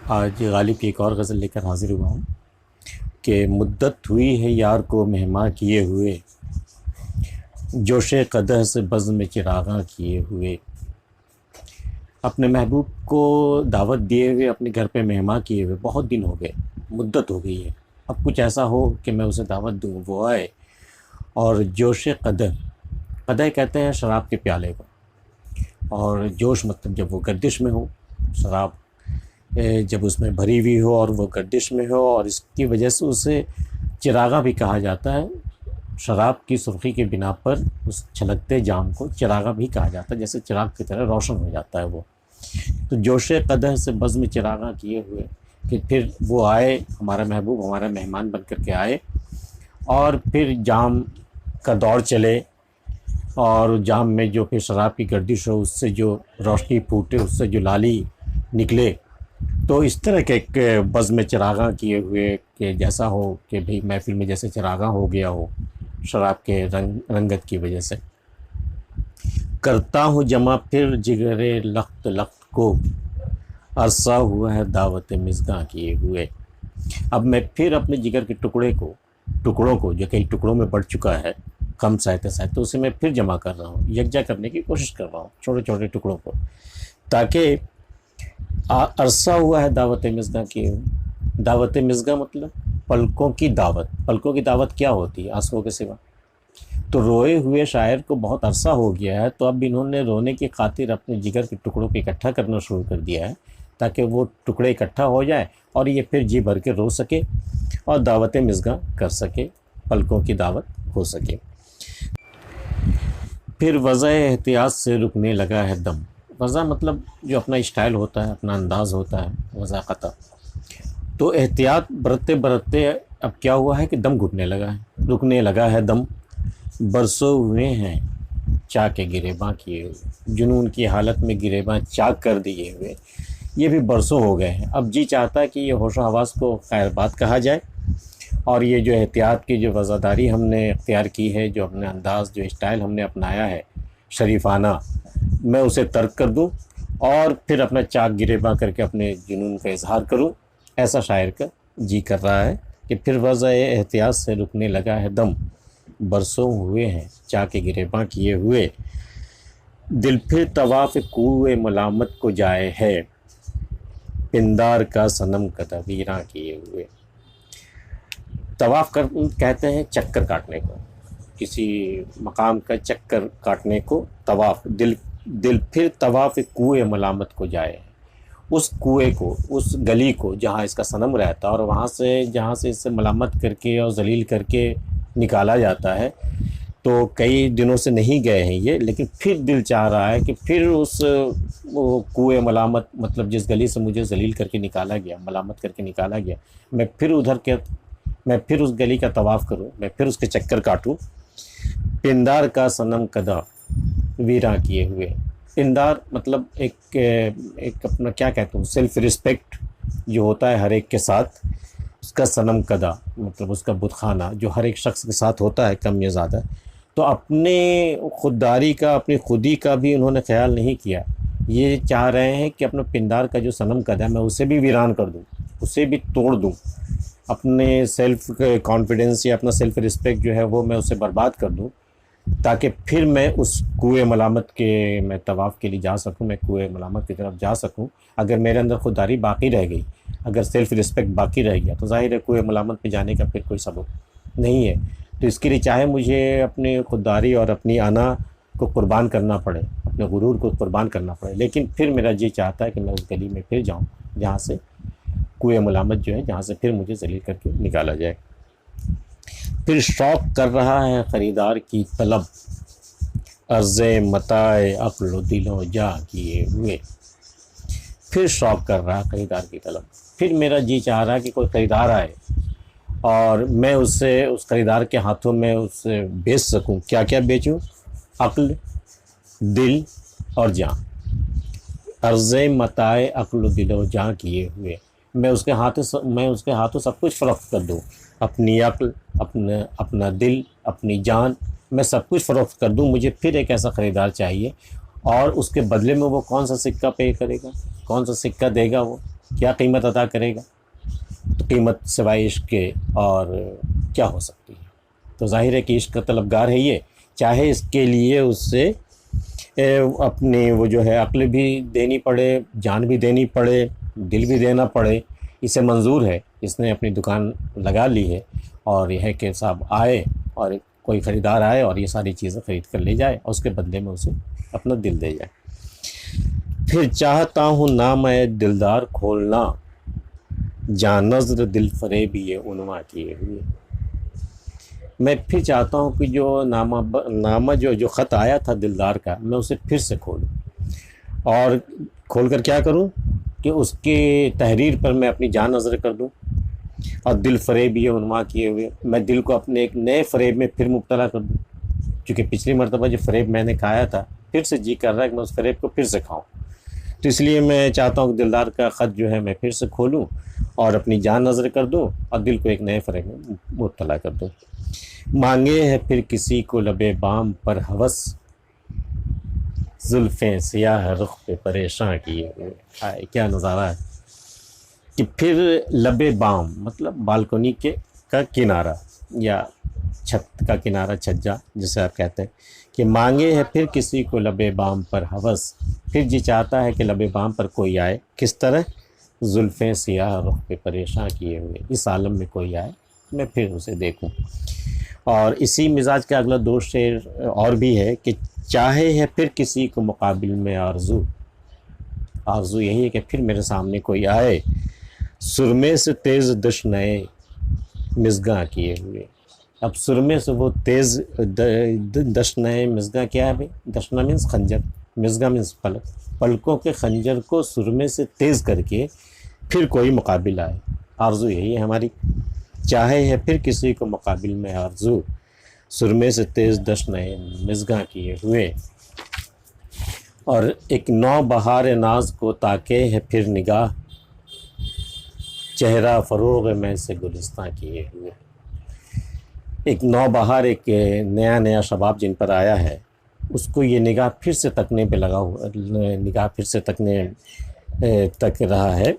आज गालिब की एक और गज़ल लेकर हाज़िर हुआ हूँ कि मुद्दत हुई है यार को मेहमान किए हुए, जोशे कदह से बज़्म में चिरागां किए हुए। अपने महबूब को दावत दिए हुए, अपने घर पे मेहमान किए हुए बहुत दिन हो गए, मुद्दत हो गई है। अब कुछ ऐसा हो कि मैं उसे दावत दूँ, वो आए और जोशे कदह, कदह कहते हैं शराब के प्याले को, और जोश मतलब जब वो गर्दिश में हो, शराब जब उसमें भरी हुई हो और वो गर्दिश में हो, और इसकी वजह से उसे चिरागा भी कहा जाता है। शराब की सुर्खी के बिना पर उस छलकते जाम को चिरागा भी कहा जाता है, जैसे चिराग की तरह रोशन हो जाता है वो। तो जोशे कदह से बज़्म में चिरागा किए हुए कि फिर वो आए, हमारा महबूब हमारा मेहमान बन कर के आए, और फिर जाम का दौर चले, और जाम में जो फिर शराब की गर्दिश हो, उससे जो रोशनी फूटे, उससे जो लाली निकले। तो इस तरह के एक बज़्म में चिरागा किए हुए कि जैसा हो कि भाई महफ़िल में जैसे चिरागा हो गया हो शराब के रंगत की वजह से। करता हूँ जमा फिर जिगरे लख्त लख्त को, अरसा हुआ है दावत मिज़गां किए हुए। अब मैं फिर अपने जिगर के टुकड़ों को जो कई टुकड़ों में बढ़ चुका है, कम सहते सहते उसे मैं फिर जमा कर रहा हूँ, यकजा करने की कोशिश कर रहा हूँ छोटे छोटे टुकड़ों को, ताकि अरसा हुआ है दावत मिज़गां की। दावत मिज़गां मतलब पलकों की दावत। पलकों की दावत क्या होती है आंसुओं के सिवा? तो रोए हुए शायर को बहुत अरसा हो गया है, तो अब इन्होंने रोने की खातिर अपने जिगर के टुकड़ों को इकट्ठा करना शुरू कर दिया है, ताकि वो टुकड़े इकट्ठा हो जाए और ये फिर जी भर के रो सके और दावत मिज़गां कर सके, पलकों की दावत हो सके। फिर वज़ा एहतियात से रुकने लगा है दम। वज़ा मतलब जो अपना स्टाइल होता है, अपना अंदाज़ होता है, वज़ाक़ता। तो एहतियात बरतते बरतते अब क्या हुआ है कि दम घुटने लगा है, रुकने लगा है दम। बरसों हुए हैं चाक के गिरेबां किए हुए, जुनून की हालत में गिरेबां चाक कर दिए हुए, ये भी बरसों हो गए हैं। अब जी चाहता है कि ये होशो हवास को खैर बात कहा जाए, और ये जो एहतियात की जो वज़ादारी हमने इख्तियार की है, जो अपने अंदाज़ जो स्टाइल हमने अपनाया है शरीफाना, मैं उसे तर्क कर दूं और फिर अपना चाक गिरेबां करके अपने जुनून का इजहार करूं। ऐसा शायर का जी कर रहा है कि फिर वज़ा एहतियात से रुकने लगा है दम। बरसों हुए हैं चाक गिरेबां किए हुए, दिल फिर तवाफ़ कूए मलामत को जाए है, पिंदार का सनम कदा वीरां किए हुए। तवाफ़ कर कहते हैं चक्कर काटने को, किसी मकाम का चक्कर काटने को तवाफ़। दिल फिर तवाफ़ कुएं मलामत को जाए, उस कुएं को, उस गली को जहाँ इसका सनम रहता है, और वहाँ से जहाँ से इसे मलामत करके और जलील करके निकाला जाता है। तो कई दिनों से नहीं गए हैं ये, लेकिन फिर दिल चाह रहा है कि फिर उस कुएं मलामत मतलब जिस गली से मुझे जलील करके निकाला गया, मलामत करके निकाला गया, मैं फिर उस गली का तवाफ़ करूं, मैं फिर उसके चक्कर काटूं। पिंदार का सनम कदा वीरां किए हुए। पिंदार मतलब एक अपना क्या कहते हैं, सेल्फ रिस्पेक्ट जो होता है हर एक के साथ, उसका सनम कदा मतलब उसका बुतखाना जो हर एक शख्स के साथ होता है कम या ज़्यादा। तो अपने खुददारी का, अपनी खुदी का भी उन्होंने ख्याल नहीं किया। ये चाह रहे हैं कि अपना पिंदार का जो सनम कदा है मैं उसे भी वीरान कर दूँ, उसे भी तोड़ दूँ, अपने सेल्फ कॉन्फिडेंस या अपना सेल्फ रिस्पेक्ट जो है वो मैं उसे बर्बाद कर दूँ, ताकि फिर मैं उस कुएं मलामत के मैं तवाफ़ के लिए जा सकूं, मैं कुएं मलामत की तरफ जा सकूं। अगर मेरे अंदर खुददारी बाकी रह गई, अगर सेल्फ रिस्पेक्ट बाकी रह गया, तो ज़ाहिर है कुएं मलामत पे जाने का फिर कोई सबब नहीं है। तो इसके लिए चाहे मुझे अपनी खुददारी और अपनी आना को कुर्बान करना पड़े, अपने गुरूर को कुर्बान करना पड़े, लेकिन फिर मेरा जी चाहता है कि मैं उस गली में फिर जाऊँ जहाँ से कुएं मलामत जो है, जहाँ से फिर मुझे जलील करके निकाला जाए। फिर शौक़ कर रहा है ख़रीदार की तलब, अर्ज़े मताए अक्ल दिलो जा किए हुए। फिर शौक़ कर रहा है ख़रीदार की तलब, फिर मेरा जी चाह रहा है कि कोई ख़रीदार आए और मैं उससे, उस ख़रीदार के हाथों में उससे बेच सकूं। क्या क्या बेचूं? अक्ल, दिल और जान। अर्ज़े मताए अक्ल दिलो जा किए हुए, मैं उसके हाथों सब कुछ फ़रोख्त कर दूँ। अपनी अक्ल, अपना दिल, अपनी जान, मैं सब कुछ फ़रोख्त कर दूँ। मुझे फिर एक ऐसा ख़रीदार चाहिए, और उसके बदले में वो कौन सा सिक्का पे करेगा, कौन सा सिक्का देगा वो, क्या कीमत अदा करेगा? तो कीमत सिवाय इश्क के और क्या हो सकती है? तो जाहिर है कि इश्क का तलबगार है ये, चाहे इसके लिए उससे अपनी वो जो है अक्ल भी देनी पड़े, जान भी देनी पड़े, दिल भी देना पड़े, इसे मंजूर है। इसने अपनी दुकान लगा ली है और यह है कि साहब आए और कोई ख़रीदार आए और ये सारी चीज़ें ख़रीद कर ले जाए और उसके बदले में उसे अपना दिल दे जाए। फिर चाहता हूँ ना मैं दिलदार खोलना, जान नज़्र दिल फरेब ये उन्वा किए हुए। मैं फिर चाहता हूँ कि जो नामा जो ख़त आया था दिलदार का, मैं उसे फिर से खोलूँ और खोल कर क्या करूँ कि उसकी तहरीर पर मैं अपनी जान नज़र कर दूँ और दिल फरेब ये उन्वा किए हुए मैं दिल को अपने एक नए फ़रेब में फिर मुब्तला कर दूँ। क्योंकि पिछली मरतबा जो फ़रेब मैंने खाया था, फिर से जी कर रहा है कि मैं उस फ़रेब को फिर से खाऊँ। तो इसलिए मैं चाहता हूँ कि दिलदार का ख़त जो है मैं फिर से खोलूँ और अपनी जान नज़र कर दूँ और दिल को एक नए फ़रेब में मुब्तला कर दूँ। मांगे है फिर किसी को लबे बाम पर हवस, जुल्फ़ें सियाह रुख पे परेशान किए हुए। हाय क्या नज़ारा है कि फिर लबे बाम मतलब बालकनी के का किनारा या छत का किनारा, छज्जा जिसे आप कहते हैं, कि मांगे है फिर किसी को लबे बाम पर हवस। फिर जी चाहता है कि लबे बाम पर कोई आए, किस तरह? जुल्फ़ें सियाह रुख पे परेशान किए हुए, इस आलम में कोई आए मैं फिर उसे देखूं। और इसी मिजाज का अगला दो शेर और भी है कि चाहे है फिर किसी को मुकाबिल में आरज़ू, आरज़ू यही है कि फिर मेरे सामने कोई आए, सुरमे से तेज़ दश नए मिसगा किए हुए। अब सुरमे से वो तेज़ दश नए मिसगा क्या है भाई? दशना मीन्स खंजर, मिसगा मीन्स पलक, पलकों के खंजर को सुरमे से तेज़ करके फिर कोई मुकाबिल आए। आरज़ू यही है हमारी, चाहे है फिर किसी को मुकाबिल में आरज़ू, सुरमे से तेज़ दश नए मिसगा किए हुए। और एक नौ बहार नाज को ताके है फिर निगाह, चेहरा फ़रोग़ में से गुलिस्तां किए हुए। एक नौ बहार, एक नया शबाब जिन पर आया है, उसको ये निगाह फिर से तकने पे लगा हुआ, निगाह फिर से तक रहा है।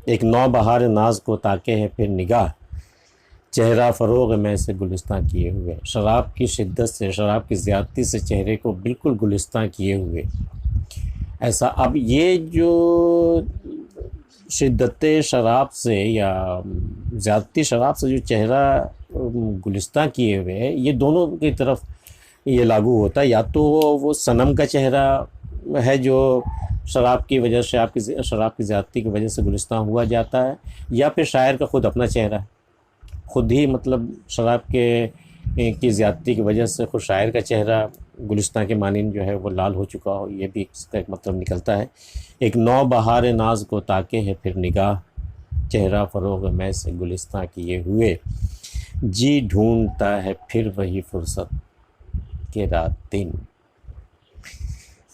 एक नौ बहार नाज को ताके है फिर निगाह, चेहरा फ़रोग़ में से गुलिस्तां किए हुए। शराब की शिद्दत से, शराब की ज़्यादती से चेहरे को बिल्कुल गुलिस्तां किए हुए। ऐसा अब ये जो शिद्दत शराब से या ज़्यादती शराब से जो चेहरा गुलिस्तां किए हुए है, ये दोनों की तरफ ये लागू होता है। या तो वो सनम का चेहरा है जो शराब की वजह से, शराब की ज़्यादती की वजह से गुलिस्तां हुआ जाता है, या फिर शायर का ख़ुद अपना चेहरा है, ख़ुद ही मतलब शराब की ज़्यादती की वजह से खुद शायर का चेहरा गुलिस्तां के मानिंद जो है वो लाल हो चुका हो, ये भी इसका एक मतलब निकलता है। एक नौ बहार नाज को ताके है फिर निगाह, चेहरा फ़रोग़ में से गुलिस्तां किए हुए। जी ढूंढता है फिर वही फुर्सत के रात दिन,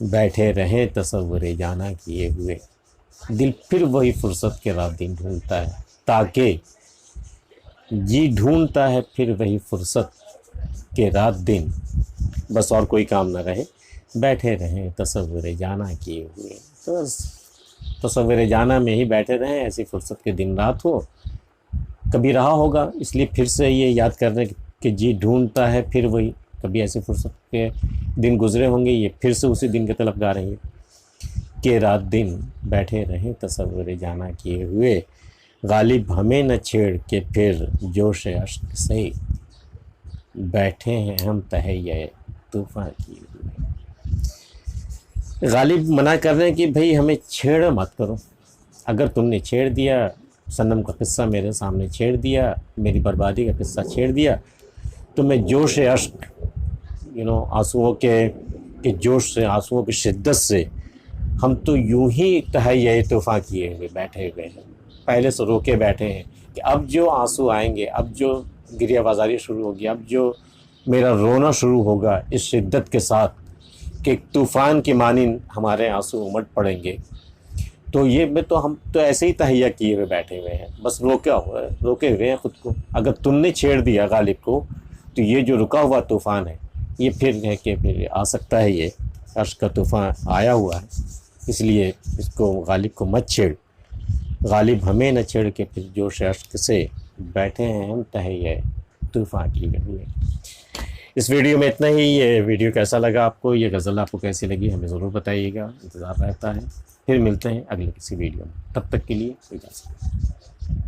बैठे रहें तसव्वुर जाना किए हुए। दिल फिर वही फुर्सत के रात दिन ढूंढता है, ताकि जी ढूंढता है फिर वही फुर्सत के रात दिन, बस और कोई काम ना रहे, बैठे रहें तसव्वुर जाना किए हुए। तो तसव्वुर जाना में ही बैठे रहें, ऐसी फुर्सत के दिन रात हो, कभी रहा होगा, इसलिए फिर से ये याद कर रहे हैं कि जी ढूंढता है फिर वही, कभी ऐसे फुर्सत के दिन गुजरे होंगे, ये फिर से उसी दिन के तलबगार हैं कि रात दिन बैठे रहें तसव्वुर जाना किए हुए। गालिब हमें न छेड़ के फिर जोश अश्क से, बैठे हैं हम तहैया तूफ़ान किए हुए। गालिब मना कर रहे हैं कि भाई हमें छेड़ मत करो, अगर तुमने छेड़ दिया, सनम का किस्सा मेरे सामने छेड़ दिया, मेरी बर्बादी का किस्सा छेड़ दिया, तो मैं जोश अश्क आंसुओं के जोश से, आंसुओं की शिद्दत से हम तो यूं ही तहैया तूफ़ान किए हुए बैठे हुए हैं, पहले से रोके बैठे हैं कि अब जो आंसू आएंगे, अब जो गिरिया बाजारी शुरू होगी, अब जो मेरा रोना शुरू होगा इस शिद्दत के साथ कि तूफ़ान की मानिंद हमारे आंसू उमड़ पड़ेंगे, तो ये में तो हम तो ऐसे ही तहैया किए हुए बैठे हुए हैं, बस रोके हुए हैं ख़ुद को। अगर तुमने छेड़ दिया गालिब को, तो ये जो रुका हुआ तूफ़ान है ये फिर है कि फिर आ सकता है, ये अश्क का तूफ़ान आया हुआ है, इसलिए इसको गालिब को मत छेड़। गालिब हमें न छेड़ के फिर जोश अश्क से, बैठे हैं हम तहे तूफ़ान की गली। इस वीडियो में इतना ही। ये वीडियो कैसा लगा आपको, ये गज़ल आपको कैसी लगी, हमें ज़रूर बताइएगा, इंतज़ार रहता है। फिर मिलते हैं अगले किसी वीडियो में, तब तक के लिए इजाज़त।